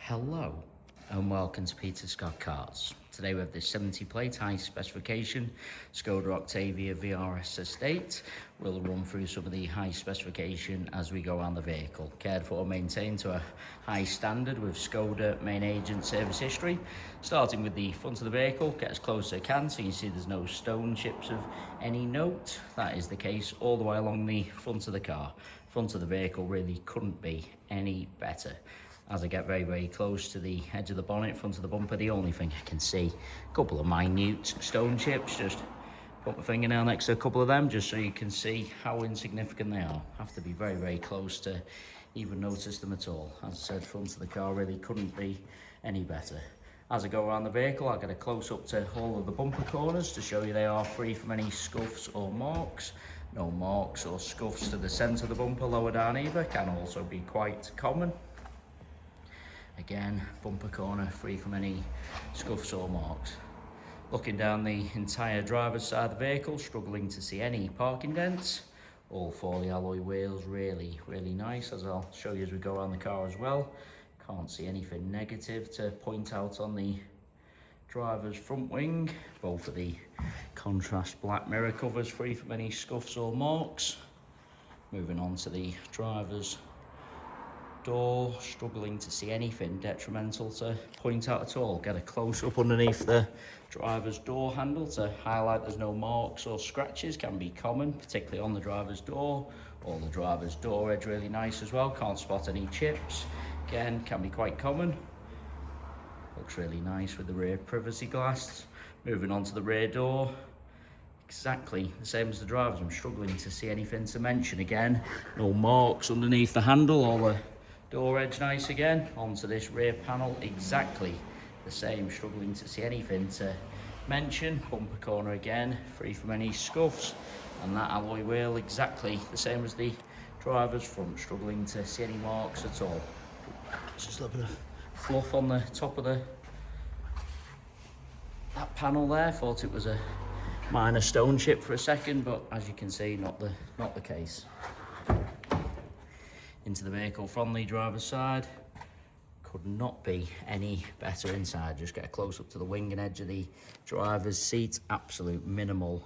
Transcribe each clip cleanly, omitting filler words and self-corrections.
Hello and welcome to Peter Scott Cars. Today we have this 70 plate high specification Skoda Octavia Vrs estate. We'll run through some of the high specification as we go around the vehicle. Cared for and maintained to a high standard with Skoda main agent service history. Starting with the front of the vehicle, get as close as I can so you see there's no stone chips of any note. That is the case all the way along the front of the car. Front of the vehicle really couldn't be any better. As I get very close to the edge of the bonnet, front of the bumper, the only thing I can see, a couple of minute stone chips. Just put my fingernail next to a couple of them just so you can see how insignificant they are. Have to be very close to even notice them at all. As I said, front of the car really couldn't be any better. As I go around the vehicle, I get a close up to all of the bumper corners to show you they are free from any scuffs or marks. No marks or scuffs to the centre of the bumper, lower down either, can also be quite common. Again, bumper corner free from any scuffs or marks. Looking down the entire driver's side of the vehicle, struggling to see any parking dents. All 40 alloy wheels, really nice, as I'll show you as we go around the car as well. Can't see anything negative to point out on the driver's front wing. Both of the contrast black mirror covers free from any scuffs or marks. Moving on to the driver's door, struggling to see anything detrimental to point out at all. Get a close up underneath the driver's door handle to highlight there's no marks or scratches, can be common, particularly on the driver's door. Or the driver's door edge really nice as well, can't spot any chips, again can be quite common. Looks really nice with the rear privacy glass. Moving on to the rear door, exactly the same as the driver's. I'm struggling to see anything to mention. Again, no marks underneath the handle, or the door edge nice again. Onto this rear panel, exactly the same, struggling to see anything to mention. Bumper corner again, free from any scuffs, and that alloy wheel exactly the same as the driver's front, struggling to see any marks at all. Just a little bit of fluff on the top of that panel there. Thought it was a minor stone chip for a second, but as you can see, not the case. Into the vehicle from the driver's side, could not be any better inside. Just get a close up to the wing and edge of the driver's seat. Absolute minimal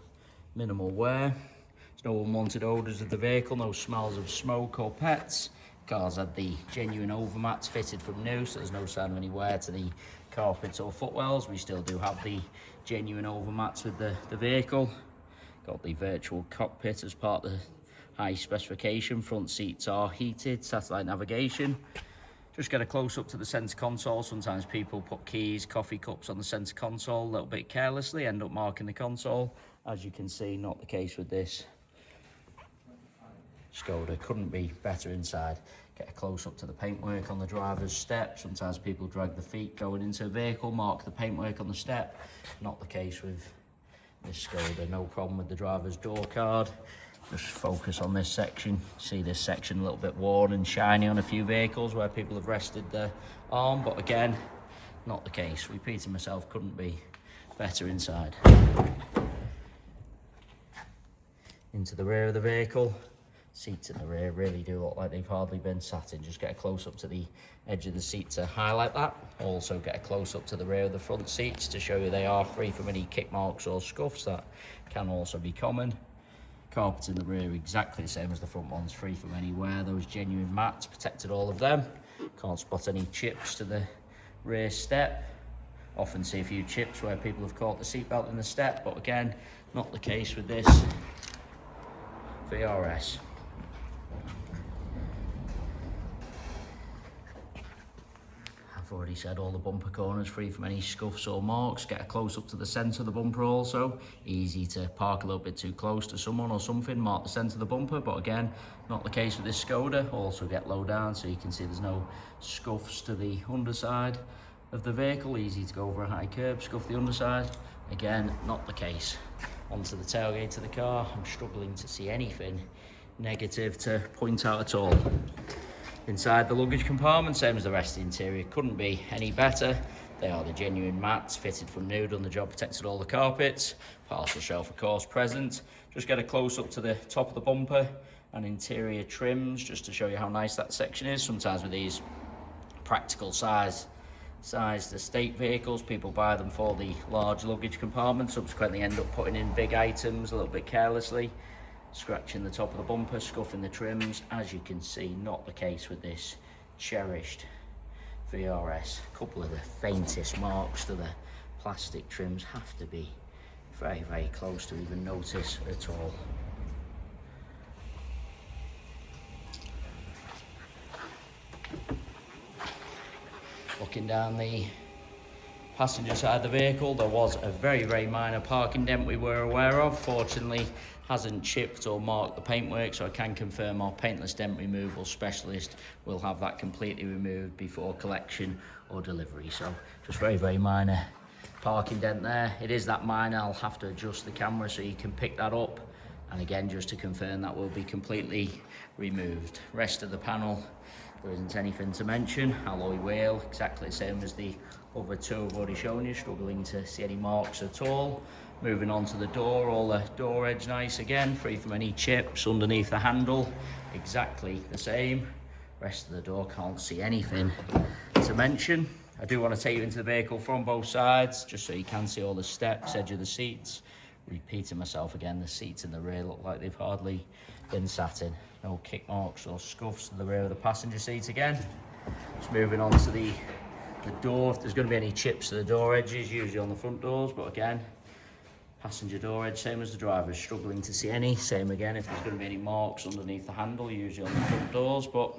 wear. There's no unwanted odours of the vehicle, no smells of smoke or pets. Car's had the genuine overmats fitted from new, so there's no sign of any wear to the carpets or footwells. We still do have the genuine overmats with the vehicle. Got the virtual cockpit as part of the high specification. Front seats are heated, satellite navigation. Just get a close up to the centre console. Sometimes people put keys, coffee cups on the centre console a little bit carelessly, end up marking the console. As you can see, not the case with this Skoda. Couldn't be better inside. Get a close up to the paintwork on the driver's step. Sometimes people drag the feet going into a vehicle, mark the paintwork on the step. Not the case with this Skoda. No problem with the driver's door card. Just focus on this section. See this section a little bit worn and shiny on a few vehicles where people have rested their arm, but again, not the case. Repeating myself, couldn't be better inside. Into the rear of the vehicle. Seats in the rear really do look like they've hardly been sat in. Just get a close up to the edge of the seat to highlight that. Also get a close up to the rear of the front seats to show you they are free from any kick marks or scuffs. That can also be common. Carpets in the rear exactly the same as the front ones, free from any wear. Those genuine mats protected all of them. Can't spot any chips to the rear step. Often see a few chips where people have caught the seatbelt in the step, but again, not the case with this VRS. I've already said all the bumper corners free from any scuffs or marks. Get a close up to the centre of the bumper also. Easy to park a little bit too close to someone or something, mark the centre of the bumper, but again, not the case with this Skoda. Also get low down so you can see there's no scuffs to the underside of the vehicle. Easy to go over a high curb, scuff the underside. Again, not the case. Onto the tailgate of the car. I'm struggling to see anything negative to point out at all. Inside the luggage compartment, same as the rest of the interior, couldn't be any better. They are the genuine mats, fitted from new, done the job, protected all the carpets. Parcel shelf, of course, present. Just get a close up to the top of the bumper and interior trims, just to show you how nice that section is. Sometimes with these practical sized estate vehicles. People buy them for the large luggage compartment, subsequently end up putting in big items a little bit carelessly, scratching the top of the bumper, scuffing the trims. As you can see, not the case with this cherished VRS. A couple of the faintest marks to the plastic trims have to be very, very close to even notice at all. Looking down the passenger side of the vehicle, there was a very, very minor parking dent we were aware of. Fortunately, hasn't chipped or marked the paintwork, so I can confirm our paintless dent removal specialist will have that completely removed before collection or delivery. So just very, very minor parking dent there. It is that minor, I'll have to adjust the camera so you can pick that up. And again, just to confirm, that will be completely removed. Rest of the panel, there isn't anything to mention. Alloy wheel, exactly the same as the other two I've already shown you, struggling to see any marks at all. Moving on to the door, all the door edge nice again, free from any chips. Underneath the handle, exactly the same. Rest of the door, can't see anything to mention. I do want to take you into the vehicle from both sides, just so you can see all the steps, edge of the seats. Repeating myself again, the seats in the rear look like they've hardly been sat in. No kick marks or scuffs to the rear of the passenger seat again. Just moving on to the door. If there's going to be any chips to the door edges, usually on the front doors, but again, passenger door edge, same as the driver's, struggling to see any. Same again, if there's going to be any marks underneath the handle, usually on the front doors, but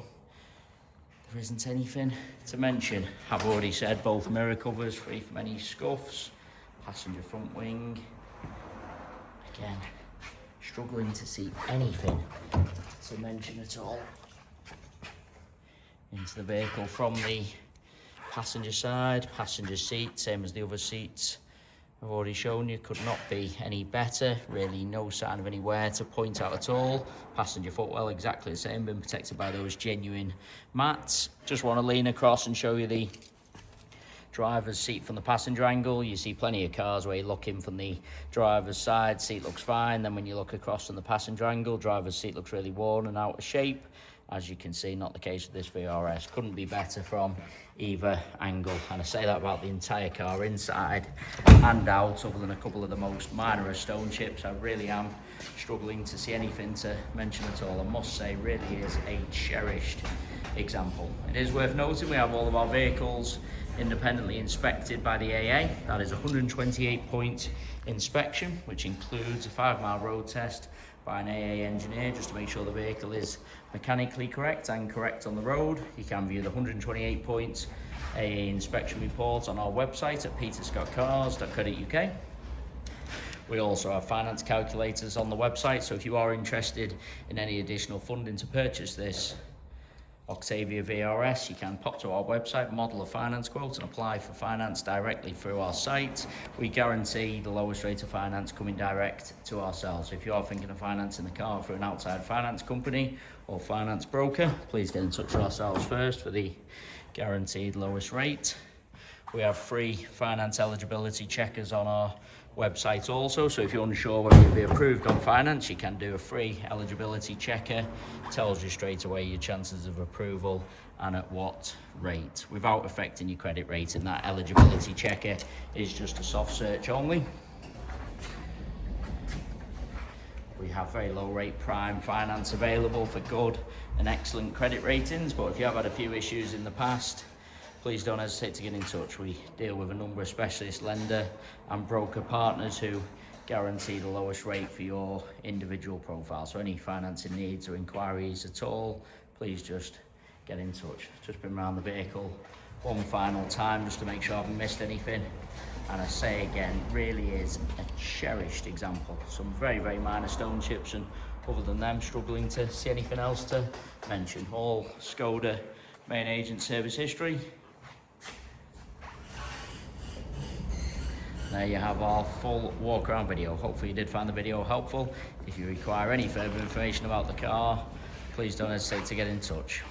there isn't anything to mention. I've already said both mirror covers free from any scuffs. Passenger front wing, again, struggling to see anything to mention at all. Into the vehicle from the passenger side, passenger seat, same as the other seats I've already shown you, could not be any better. Really no sign of any wear to point out at all. Passenger footwell, exactly the same, been protected by those genuine mats. Just want to lean across and show you the driver's seat from the passenger angle. You see plenty of cars where you look in from the driver's side, seat looks fine. Then when you look across from the passenger angle, driver's seat looks really worn and out of shape. As you can see, not the case with this VRS. Couldn't be better from either angle. And I say that about the entire car, inside and out, other than a couple of the most minor of stone chips. I really am struggling to see anything to mention at all. I must say, really is a cherished example. It is worth noting we have all of our vehicles independently inspected by the AA. That is a 128-point inspection, which includes a 5-mile road test by an AA engineer, just to make sure the vehicle is mechanically correct and correct on the road. You can view the 128 points AA inspection report on our website at peterscottcars.co.uk. We also have finance calculators on the website, so if you are interested in any additional funding to purchase this Octavia VRS, you can pop to our website, model a finance quote and apply for finance directly through our site. We guarantee the lowest rate of finance coming direct to ourselves. If you are thinking of financing the car through an outside finance company or finance broker, please get in touch with ourselves first for the guaranteed lowest rate. We have free finance eligibility checkers on our website also, so if you're unsure whether you'll be approved on finance, you can do a free eligibility checker. Tells you straight away your chances of approval and at what rate, without affecting your credit rating. That eligibility checker is just a soft search only. We have very low rate prime finance available for good and excellent credit ratings, but if you have had a few issues in the past, please don't hesitate to get in touch. We deal with a number of specialist lender and broker partners who guarantee the lowest rate for your individual profile. So any financing needs or inquiries at all, please just get in touch. Just been around the vehicle one final time just to make sure I haven't missed anything. And I say again, really is a cherished example. Some very, very minor stone chips, and other than them, struggling to see anything else to mention. All Skoda main agent service history. There you have our full walk around video. Hopefully you did find the video helpful. If you require any further information about the car, please don't hesitate to get in touch.